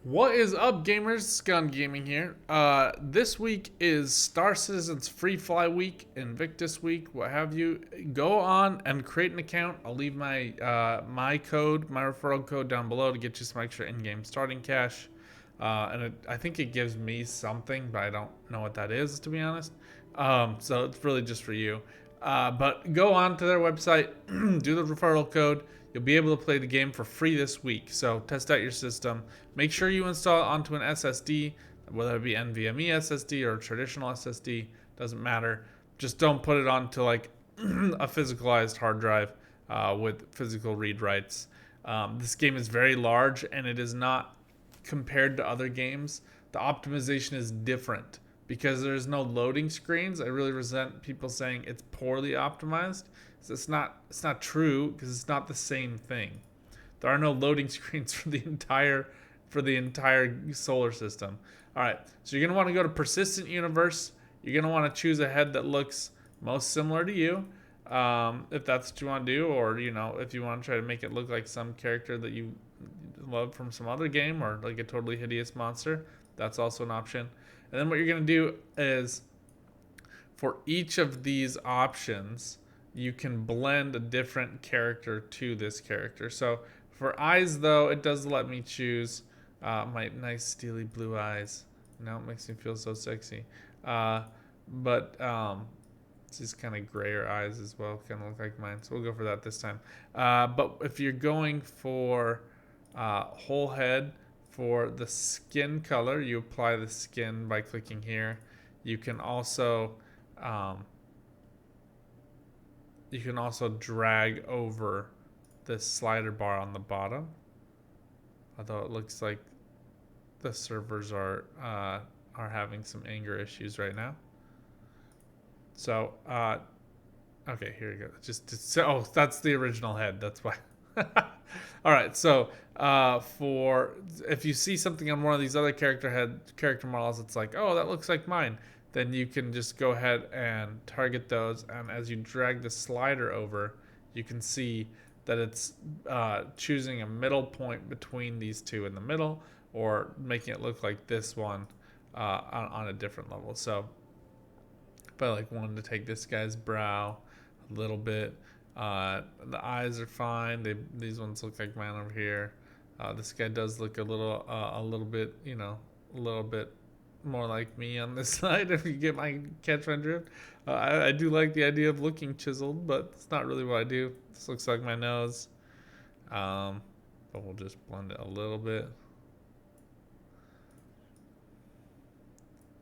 What is up, gamers? Scun Gaming here. This week is Star Citizen's Free Fly Week, Invictus Week, what have you. Go on and create an account. I'll leave my my referral code down below to get you some extra in-game starting cash. I think it gives me something, but I don't know what that is, to be honest. So it's really just for you. But go on to their website, do the referral code. You'll be able to play the game for free this week. So test out your system. Make sure you install it onto an SSD, whether it be NVMe SSD or traditional SSD. Doesn't matter. Just don't put it onto like a physicalized hard drive with physical read writes. This game is very large and it is not compared to other games. The optimization is different because there's no loading screens. I really resent people saying it's poorly optimized. So it's not true because it's not the same thing. There are no loading screens for the entire solar system. All right, so you're gonna want to go to persistent universe. You're gonna want to choose a head that looks most similar to you, if that's what you want to do, or if you want to try to make it look like some character that you love from some other game, or like a totally hideous monster. That's also an option. And then what you're gonna do is, for each of these options, you can blend a different character to this character. So for eyes, though, it does let me choose my nice steely blue eyes. Now it makes me feel so sexy. But these kind of grayer eyes as well, kind of look like mine. So we'll go for that this time. But if you're going for whole head, for the skin color, you apply the skin by clicking here. You can also drag over this slider bar on the bottom. Although it looks like the servers are having some anger issues right now. So okay, here we go. That's the original head. That's why. All right, so for if you see something on one of these other character models, it's like, oh, that looks like mine. Then you can just go ahead and target those, and as you drag the slider over, you can see that it's choosing a middle point between these two in the middle, or making it look like this one on a different level. So if I wanted to take this guy's brow a little bit, the eyes are fine. These ones look like mine over here. This guy does look a little bit, a little bit more like me on this side, if you catch my drift. I do like the idea of looking chiseled, but it's not really what I do. This looks like my nose. But we'll just blend it a little bit.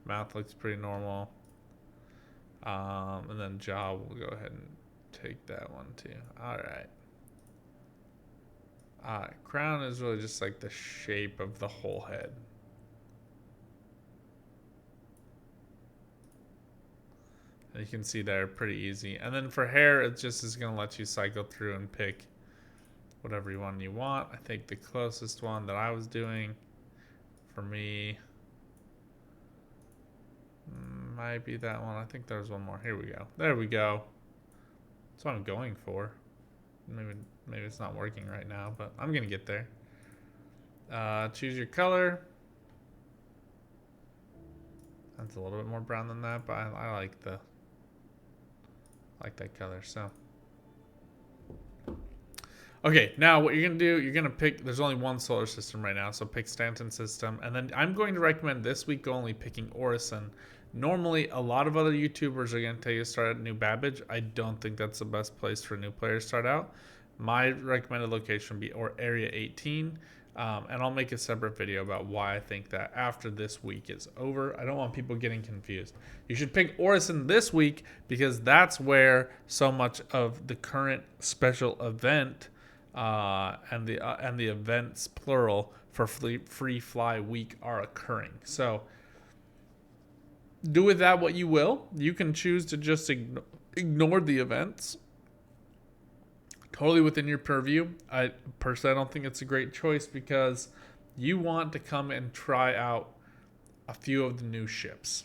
Mouth looks pretty normal. And then jaw, we'll go ahead and take that one too. Alright. Crown is really just like the shape of the whole head. And you can see there, pretty easy. And then for hair, it just is going to let you cycle through and pick whatever one you want. I think the closest one that I was doing for me might be that one. I think there's one more. Here we go. There we go. That's what I'm going for. Maybe it's not working right now, but I'm going to get there. Choose your color. That's a little bit more brown than that, but I like that color. So okay, now what you're gonna do, you're gonna pick, there's only one solar system right now, so pick Stanton system, and then I'm going to recommend this week only picking Orison. Normally a lot of other YouTubers are gonna tell you to start at New Babbage. I don't think that's the best place for new players to start out. My recommended location would be Area 18. And I'll make a separate video about why I think that after this week is over. I don't want people getting confused. You should pick Orison this week because that's where so much of the current special event and the events plural for Free Fly Week are occurring. So do with that what you will. You can choose to just ignore the events. Totally within your purview. I don't think it's a great choice because you want to come and try out a few of the new ships.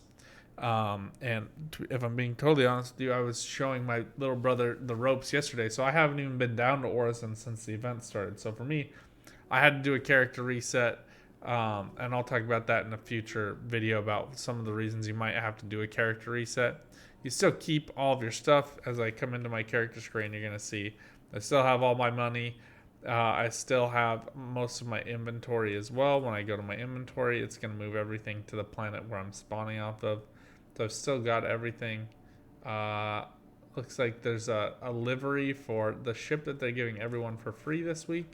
And if I'm being totally honest with you, I was showing my little brother the ropes yesterday, so I haven't even been down to Orison since the event started. So for me, I had to do a character reset And I'll talk about that in a future video about some of the reasons you might have to do a character reset. You still keep all of your stuff. As I come into my character screen, you're going to see I still have all my money. I still have most of my inventory as well. When I go to my inventory, it's going to move everything to the planet where I'm spawning off of. So I've still got everything. Looks like there's a livery for the ship that they're giving everyone for free this week.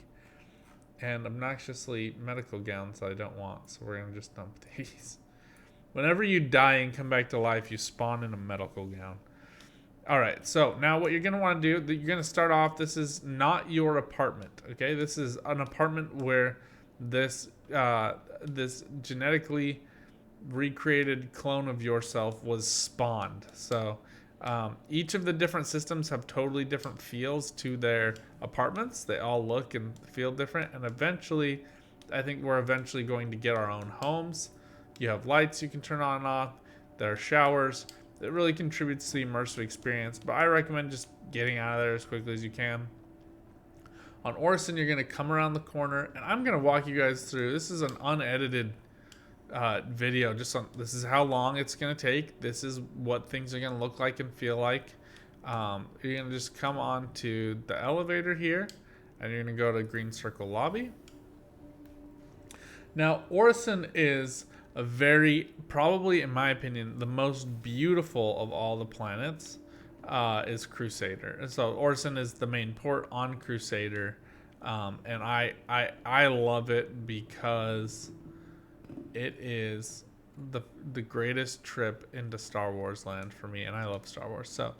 And obnoxiously medical gowns that I don't want. So we're going to just dump these. Whenever you die and come back to life, you spawn in a medical gown. Alright, so now what you're going to want to do, you're going to start off, this is not your apartment, okay? This is an apartment where this genetically recreated clone of yourself was spawned. So each of the different systems have totally different feels to their apartments. They all look and feel different, and eventually, I think we're eventually going to get our own homes. You have lights you can turn on and off. There are showers. It really contributes to the immersive experience, but I recommend just getting out of there as quickly as you can. On Orison, you're going to come around the corner, and I'm going to walk you guys through. This is an unedited video. This is how long it's going to take. This is what things are going to look like and feel like. You're going to just come on to the elevator here, and you're going to go to Green Circle Lobby. Now, Orison is probably in my opinion, the most beautiful of all the planets is Crusader. And so Orison is the main port on Crusader. And I love it because it is the greatest trip into Star Wars land for me, and I love Star Wars. So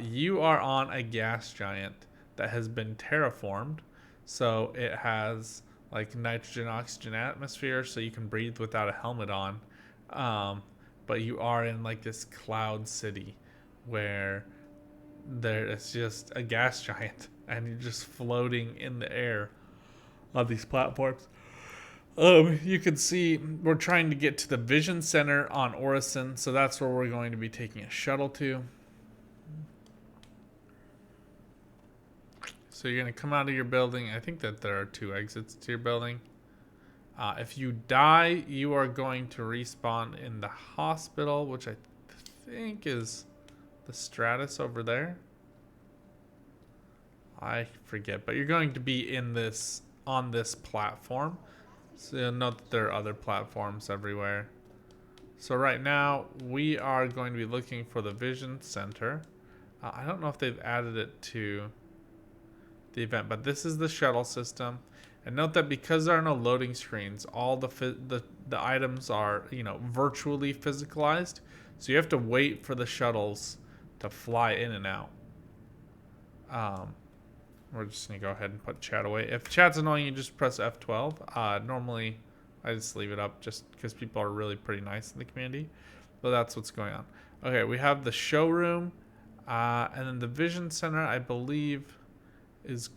you are on a gas giant that has been terraformed. So it has like nitrogen oxygen atmosphere, so you can breathe without a helmet on, but you are in like this cloud city where there is just a gas giant and you're just floating in the air on these platforms. You can see we're trying to get to the Vision Center on Orison, so that's where we're going to be taking a shuttle to. So you're going to come out of your building. I think that there are 2 exits to your building. If you die, you are going to respawn in the hospital, which I think is the Stratus over there. I forget, but you're going to be on this platform. So you'll note that there are other platforms everywhere. So right now, we are going to be looking for the Vision Center. I don't know if they've added it to the event, but this is the shuttle system. And note that because there are no loading screens, all the items are, virtually physicalized. So you have to wait for the shuttles to fly in and out. We're just gonna go ahead and put chat away. If chat's annoying, you just press F12. Normally, I just leave it up just because people are really pretty nice in the community. But that's what's going on. Okay, we have the showroom, and then the Vision Center, I believe, is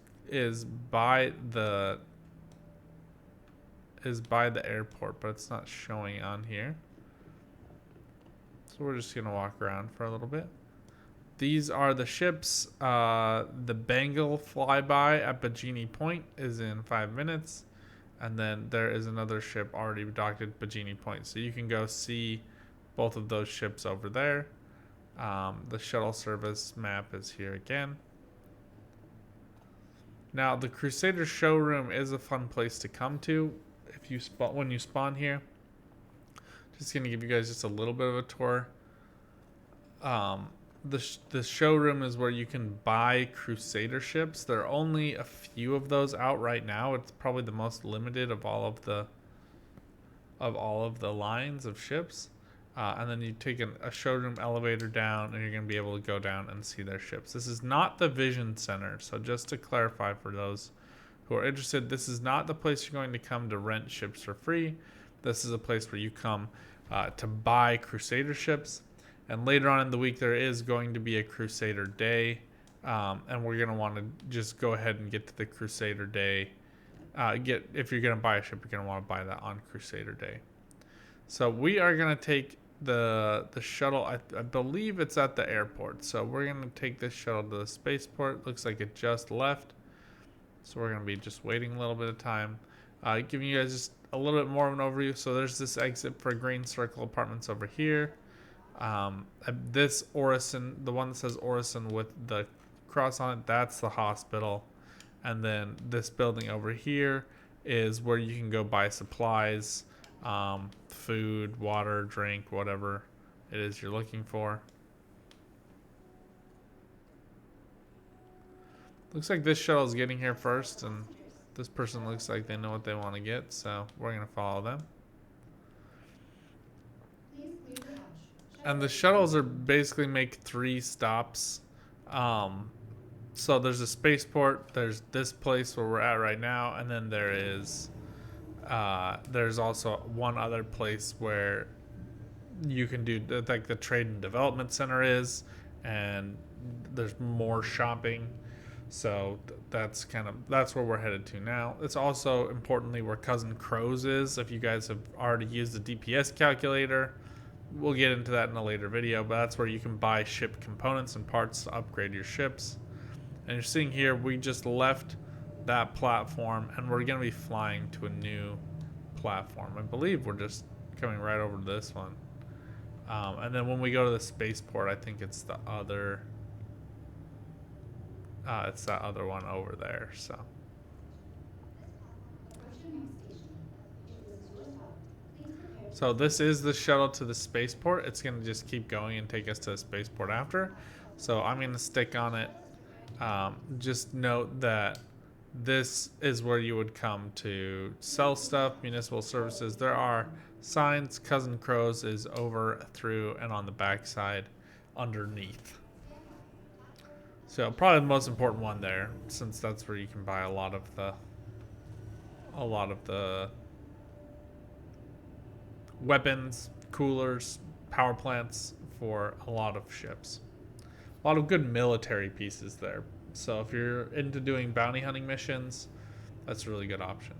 by the airport, but it's not showing on here. So we're just gonna walk around for a little bit. These are the ships. The Bengal flyby at Bajini Point is in 5 minutes, and then there is another ship already docked at Bajini Point, so you can go see both of those ships over there. The shuttle service map is here again. Now, the Crusader Showroom is a fun place to come to when you spawn here. Just going to give you guys just a little bit of a tour. The showroom is where you can buy Crusader ships. There are only a few of those out right now. It's probably the most limited of all of the lines of ships. And then you take a showroom elevator down, and you're going to be able to go down and see their ships. This is not the Vision Center. So just to clarify for those who are interested, this is not the place you're going to come to rent ships for free. This is a place where you come to buy Crusader ships. And later on in the week, there is going to be a Crusader Day. And we're going to want to just go ahead and get to the Crusader Day. If you're going to buy a ship, you're going to want to buy that on Crusader Day. So we are going to take the shuttle. I believe it's at the airport. So we're going to take this shuttle to the spaceport. Looks like it just left. So we're going to be just waiting a little bit of time. Giving you guys just a little bit more of an overview. So there's this exit for Green Circle Apartments over here. This Orison, the one that says Orison with the cross on it, that's the hospital. And then this building over here is where you can go buy supplies, food, water, drink, whatever it is you're looking for. Looks like this shuttle is getting here first, and this person looks like they know what they want to get, so we're going to follow them. And the shuttles are basically make 3 stops. So there's a spaceport, there's this place where we're at right now, and then there's also one other place where you can do, like the trade and development center is, and there's more shopping. So that's where we're headed to now. It's also importantly where Cousin Crow's is. If you guys have already used the DPS calculator, we'll get into that in a later video, but that's where you can buy ship components and parts to upgrade your ships. And you're seeing here, we just left that platform and we're going to be flying to a new platform. I believe we're just coming right over to this one. And then when we go to the spaceport, I think it's the other... it's that other one over there, so. So this is the shuttle to the spaceport. It's going to just keep going and take us to the spaceport after. So I'm going to stick on it. Just note that this is where you would come to sell stuff, municipal services. There are signs. Cousin Crow's is over, through, and on the back side underneath. So probably the most important one there, since that's where you can buy a lot of the weapons, coolers, power plants for a lot of ships. A lot of good military pieces there. So if you're into doing bounty hunting missions, that's a really good option.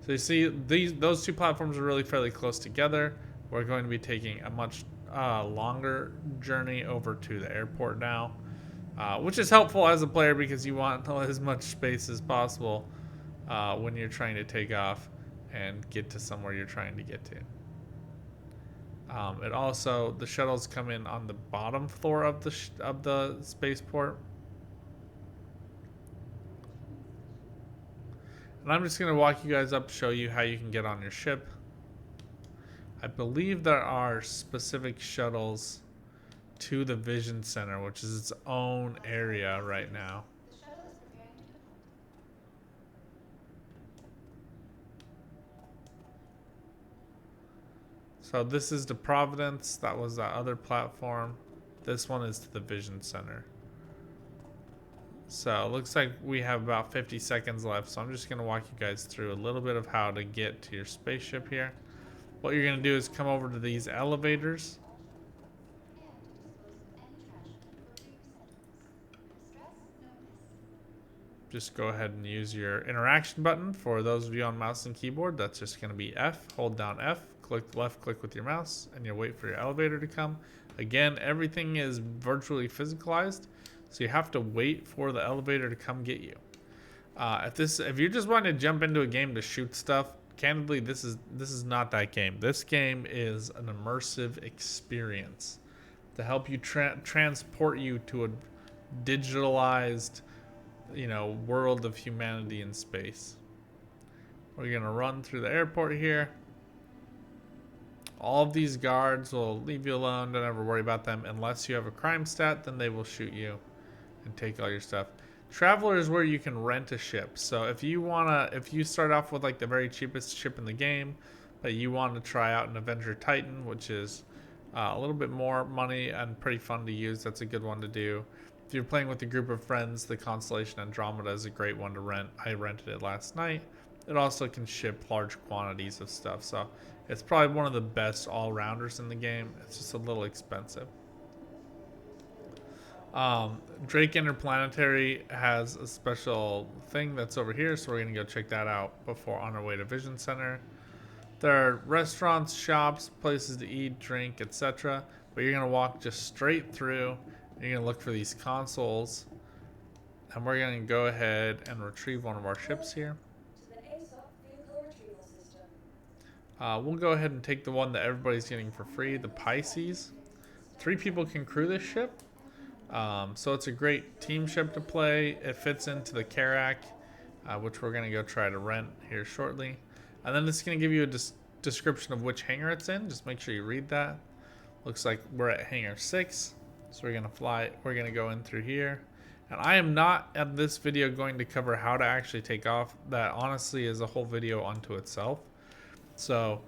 So you see those 2 platforms are really fairly close together. We're going to be taking a much longer journey over to the airport now. Which is helpful as a player because you want as much space as possible when you're trying to take off and get to somewhere you're trying to get to. It also, the shuttles come in on the bottom floor of the spaceport. And I'm just going to walk you guys up, show you how you can get on your ship. I believe there are specific shuttles to the Vision Center, which is its own area right now. So this is to Providence. That was that other platform. This one is to the Vision Center. So it looks like we have about 50 seconds left. So I'm just going to walk you guys through a little bit of how to get to your spaceship here. What you're going to do is come over to these elevators. Just go ahead and use your interaction button. For those of you on mouse and keyboard, that's just going to be F. Hold down F, left click with your mouse, and you'll wait for your elevator to come. Again, everything is virtually physicalized, so you have to wait for the elevator to come get you. If you're just wanting to jump into a game to shoot stuff, candidly, this is not that game. This game is an immersive experience to help you transport you to a digitalized, world of humanity in space. We're gonna run through the airport here. All of these guards will leave you alone. Don't ever worry about them unless you have a crime stat. Then they will shoot you and take all your stuff. Traveler is where you can rent a ship. So if you start off with like the very cheapest ship in the game, but you want to try out an Avenger Titan, which is a little bit more money and pretty fun to use, that's a good one to do. If you're playing with a group of friends, the Constellation Andromeda is a great one to rent. I rented it last night. It also can ship large quantities of stuff, so it's probably one of the best all-rounders in the game. It's just a little expensive. Drake Interplanetary has a special thing that's over here, so we're going to go check that out before on our way to Vision Center. There are restaurants, shops, places to eat, drink, etc. But you're going to walk just straight through. You're going to look for these consoles. And we're going to go ahead and retrieve one of our ships here. We'll go ahead and take the one that everybody's getting for free, the Pisces. 3 people can crew this ship. So it's a great team ship to play. It fits into the Carrack, which we're going to go try to rent here shortly. And then it's going to give you a description of which hangar it's in. Just make sure you read that. Looks like we're at hangar 6. So we're going to fly. We're going to go in through here. And I am not at this video going to cover how to actually take off. That honestly is a whole video unto itself. So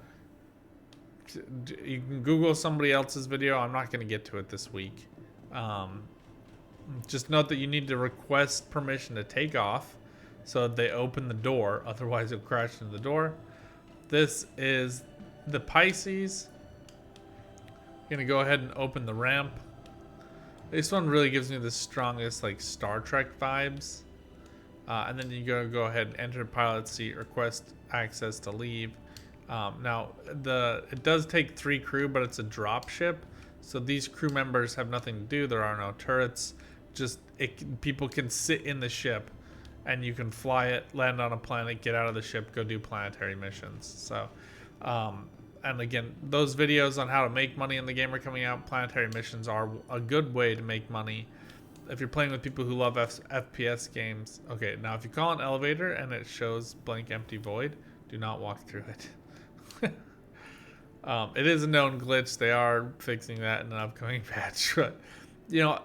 you can Google somebody else's video. I'm not going to get to it this week. Just note that you need to request permission to take off so that they open the door. Otherwise, you'll crash into the door. This is the Pisces. I'm going to go ahead and open the ramp. This one really gives me the strongest like Star Trek vibes. And then you go ahead and enter pilot seat, request access to leave. Now, it does take 3 crew, but it's a drop ship. So these crew members have nothing to do. There are no turrets. Just people can sit in the ship and you can fly it, land on a planet, get out of the ship, go do planetary missions. So, and again, those videos on how to make money in the game are coming out. Planetary missions are a good way to make money if you're playing with people who love FPS games. Okay, now if you call an elevator and it shows blank empty void, do not walk through it. It is a known glitch. They are fixing that in an upcoming patch. But, you know,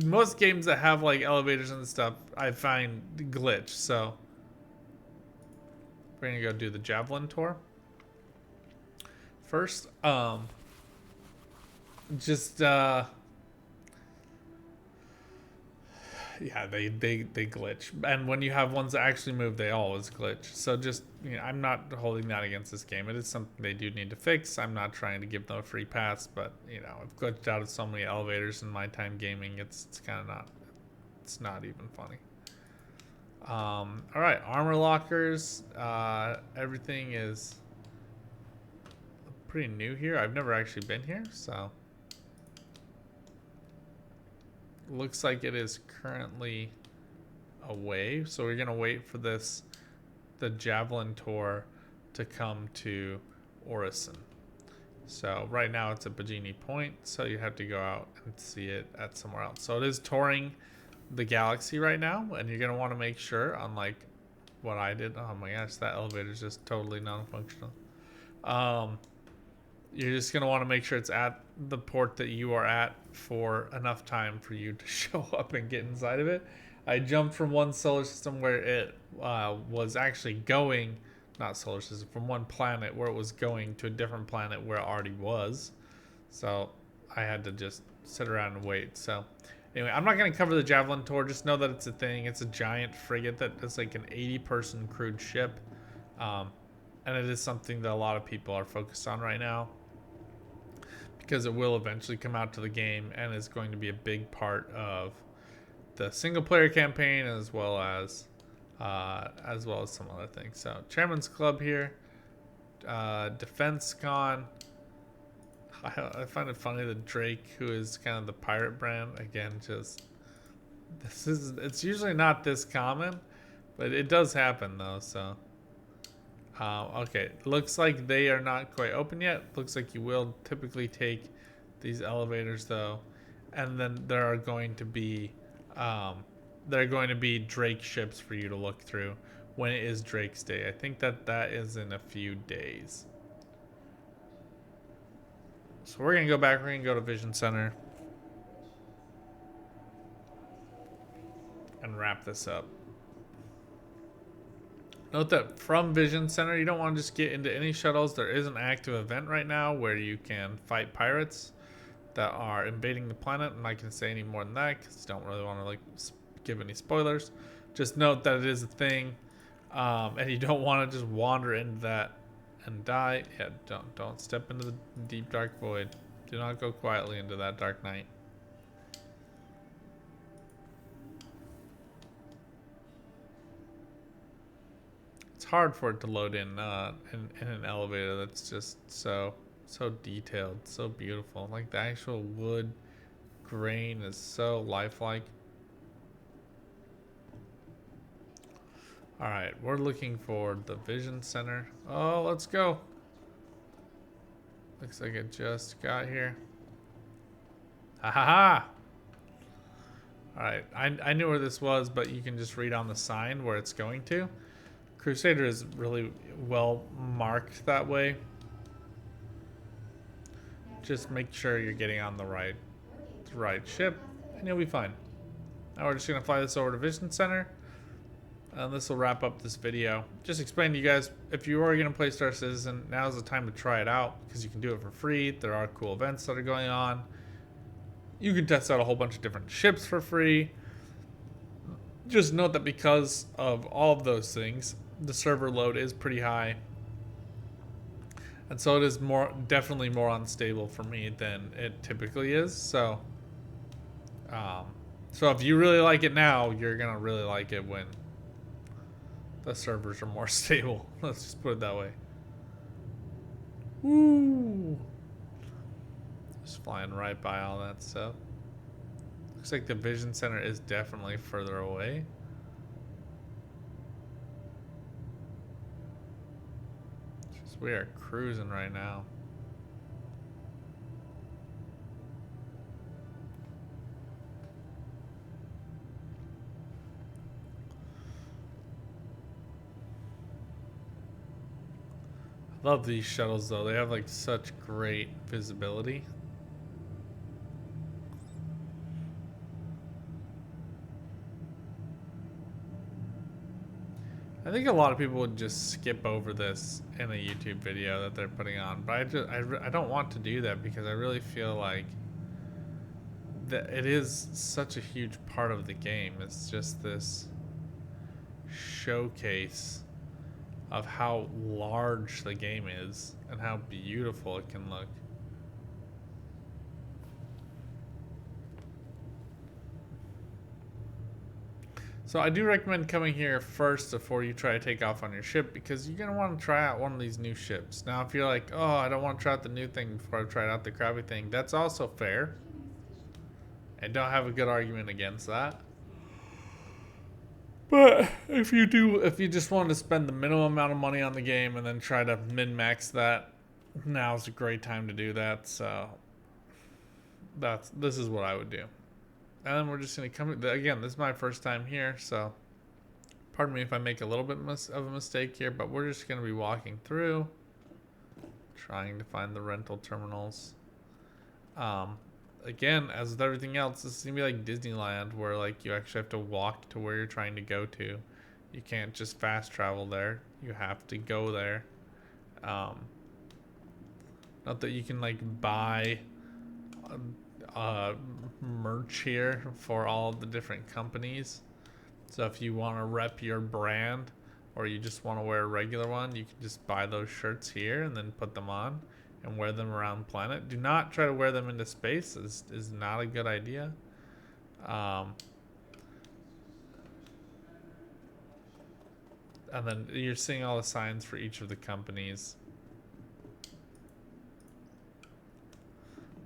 most games that have like elevators and stuff, I find glitch. So we're gonna go do the Javelin tour first. Yeah, they glitch, and when you have ones that actually move, they always glitch. So just, you know, I'm not holding that against this game. It is something they do need to fix. I'm not trying to give them a free pass, but you know, I've glitched out of so many elevators in my time gaming. It's kind of not. It's not even funny. All right, armor lockers. Everything is pretty new here. I've never actually been here, so. Looks like it is currently away, so we're gonna wait for the Javelin tour to come to Orison. So right now it's at Bajini Point, so you have to go out and see it at somewhere else. So it is touring the galaxy right now, and you're gonna want to make sure, unlike what I did. Oh my gosh, that elevator is just totally non-functional. You're just going to want to make sure it's at the port that you are at for enough time for you to show up and get inside of it. I jumped from one solar system where it was actually going, not solar system, from one planet where it was going to a different planet where it already was. So I had to just sit around and wait. So anyway, I'm not going to cover the Javelin tour. Just know that it's a thing. It's a giant frigate that is like an 80-person crewed ship. And it is something that a lot of people are focused on right now, because it will eventually come out to the game and is going to be a big part of the single player campaign, as well as some other things. So Chairman's Club here, Defense Con. I find it funny that Drake, who is kind of the pirate brand, again, just it's usually not this common, but it does happen though. So okay, looks like they are not quite open yet. Looks like you will typically take these elevators though, and then there are going to be Drake ships for you to look through when it is Drake's Day. I think that is in a few days. So we're gonna go back. We're gonna go to Vision Center and wrap this up. Note that from Vision Center, you don't want to just get into any shuttles. There is an active event right now where you can fight pirates that are invading the planet. I'm not going to say any more than that because I don't really want to like give any spoilers. Just note that it is a thing, and you don't want to just wander into that and die. Yeah, don't step into the deep dark void. Do not go quietly into that dark night. Hard for it to load in an elevator that's just so detailed, so beautiful. Like the actual wood grain is so lifelike. All right, we're looking for the Vision Center. Oh, let's go. Looks like it just got here. Ha ha ha! Alright, I knew where this was, but you can just read on the sign where it's going to. Crusader is really well marked that way. Just make sure you're getting on the right ship, and you'll be fine. Now we're just going to fly this over to Vision Center, and this will wrap up this video. Just explain to you guys, if you are going to play Star Citizen, now's the time to try it out, because you can do it for free. There are cool events that are going on. You can test out a whole bunch of different ships for free. Just note that because of all of those things, the server load is pretty high. And so it is definitely more unstable for me than it typically is. So if you really like it now, you're going to really like it when the servers are more stable. Let's just put it that way. Woo! Just flying right by all that stuff. Looks like the Vision Center is definitely further away. Just, we are cruising right now. I love these shuttles though. They have like such great visibility. I think a lot of people would just skip over this in a YouTube video that they're putting on, but I don't want to do that because I really feel like that it is such a huge part of the game. It's just this showcase of how large the game is and how beautiful it can look. So I do recommend coming here first before you try to take off on your ship, because you're going to want to try out one of these new ships. Now, if you're like, oh, I don't want to try out the new thing before I try out the crappy thing, that's also fair. I don't have a good argument against that. But if you just want to spend the minimum amount of money on the game and then try to min-max that, now's a great time to do that. So this is what I would do. And then we're just going to come... Again, this is my first time here, so... Pardon me if I make a little bit of a mistake here, but we're just going to be walking through. Trying to find the rental terminals. Again, as with everything else, this is going to be like Disneyland, where like you actually have to walk to where you're trying to go to. You can't just fast travel there. You have to go there. Not that you can like buy... merch here for all of the different companies. So if you want to rep your brand or you just want to wear a regular one, you can just buy those shirts here and then put them on and wear them around the planet. Do not try to wear them into space. Is not a good idea. And then you're seeing all the signs for each of the companies.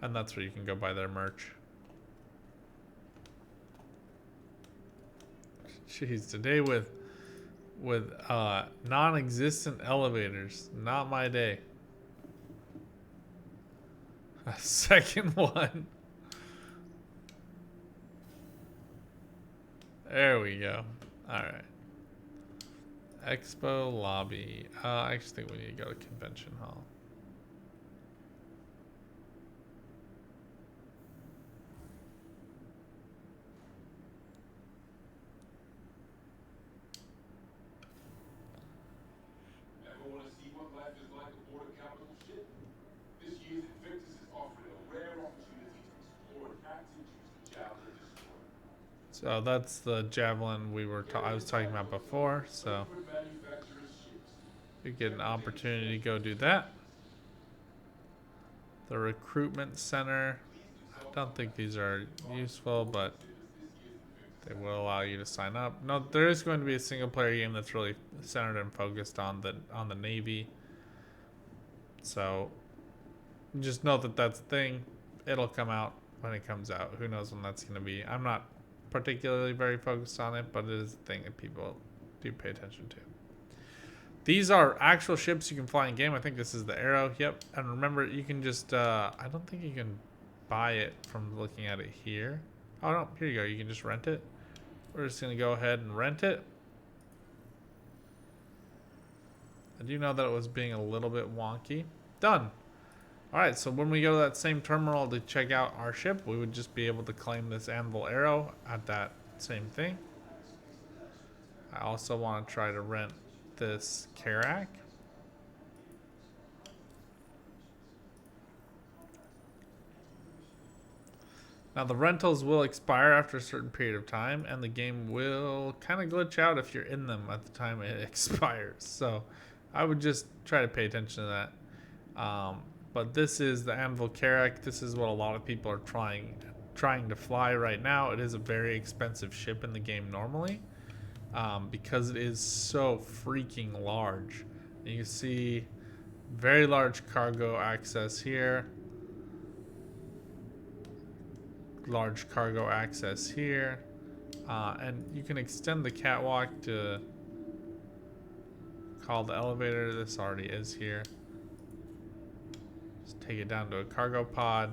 And that's where you can go buy their merch. Jeez, today with non-existent elevators, not my day. A second one. There we go. All right. Expo lobby. I actually think we need to go to convention hall. So that's the Javelin I was talking about before. So you get an opportunity to go do that. The recruitment center. I don't think these are useful, but they will allow you to sign up. No, there is going to be a single player game that's really centered and focused on the Navy. So just note that that's a thing. It'll come out when it comes out. Who knows when that's going to be. I'm not particularly very focused on it, but it is a thing that people do pay attention to. These are actual ships you can fly in game. I think this is the Arrow. Yep. And remember, you can just, I don't think you can buy it from looking at it here. Oh, no. Here you go. You can just rent it. We're just going to go ahead and rent it. I do know that it was being a little bit wonky. Done. Alright, so when we go to that same terminal to check out our ship, we would just be able to claim this Anvil Arrow at that same thing. I also want to try to rent this Carrack. Now the rentals will expire after a certain period of time, and the game will kind of glitch out if you're in them at the time it expires. So I would just try to pay attention to that. But this is the Anvil Carrick. This is what a lot of people are trying to fly right now. It is a very expensive ship in the game normally, because it is so freaking large. You can see very large cargo access here. Large cargo access here. And you can extend the catwalk to call the elevator. This already is here. Just take it down to a cargo pod.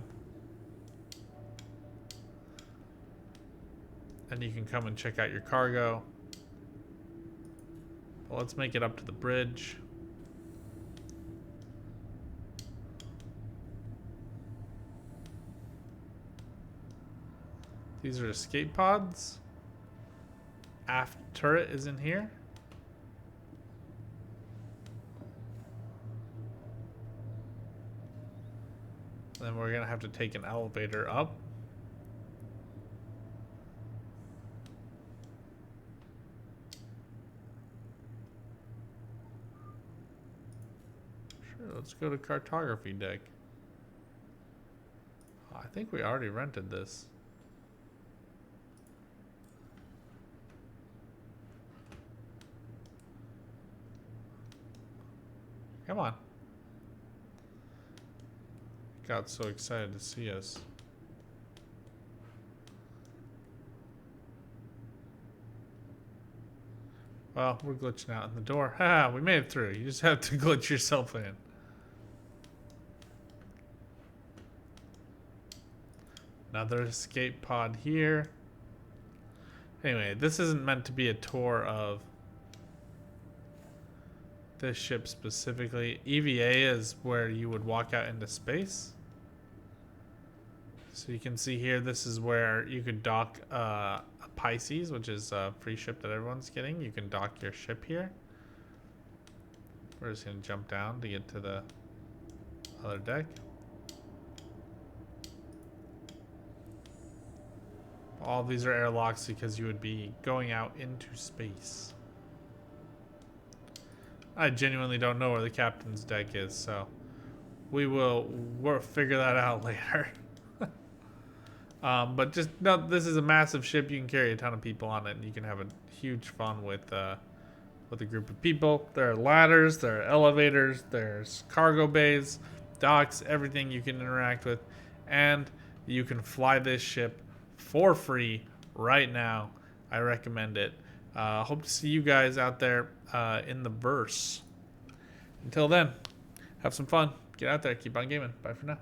And you can come and check out your cargo. But let's make it up to the bridge. These are escape pods. Aft turret is in here. Then we're gonna have to take an elevator up. Sure, let's go to cartography deck. I think we already rented this. Come on. Got so excited to see us. Well, we're glitching out in the door. Haha, we made it through. You just have to glitch yourself in. Another escape pod here. Anyway, this isn't meant to be a tour of this ship specifically. EVA is where you would walk out into space. So you can see here, this is where you could dock a Pisces, which is a free ship that everyone's getting. You can dock your ship here. We're just going to jump down to get to the other deck. All these are airlocks because you would be going out into space. I genuinely don't know where the captain's deck is, so we'll figure that out later. But just know this is a massive ship. You can carry a ton of people on it, and you can have a huge fun with a group of people. There are ladders, there are elevators, there's cargo bays, docks, everything you can interact with, and you can fly this ship for free right now. I recommend it. Hope to see you guys out there in the verse. Until then, have some fun. Get out there. Keep on gaming. Bye for now.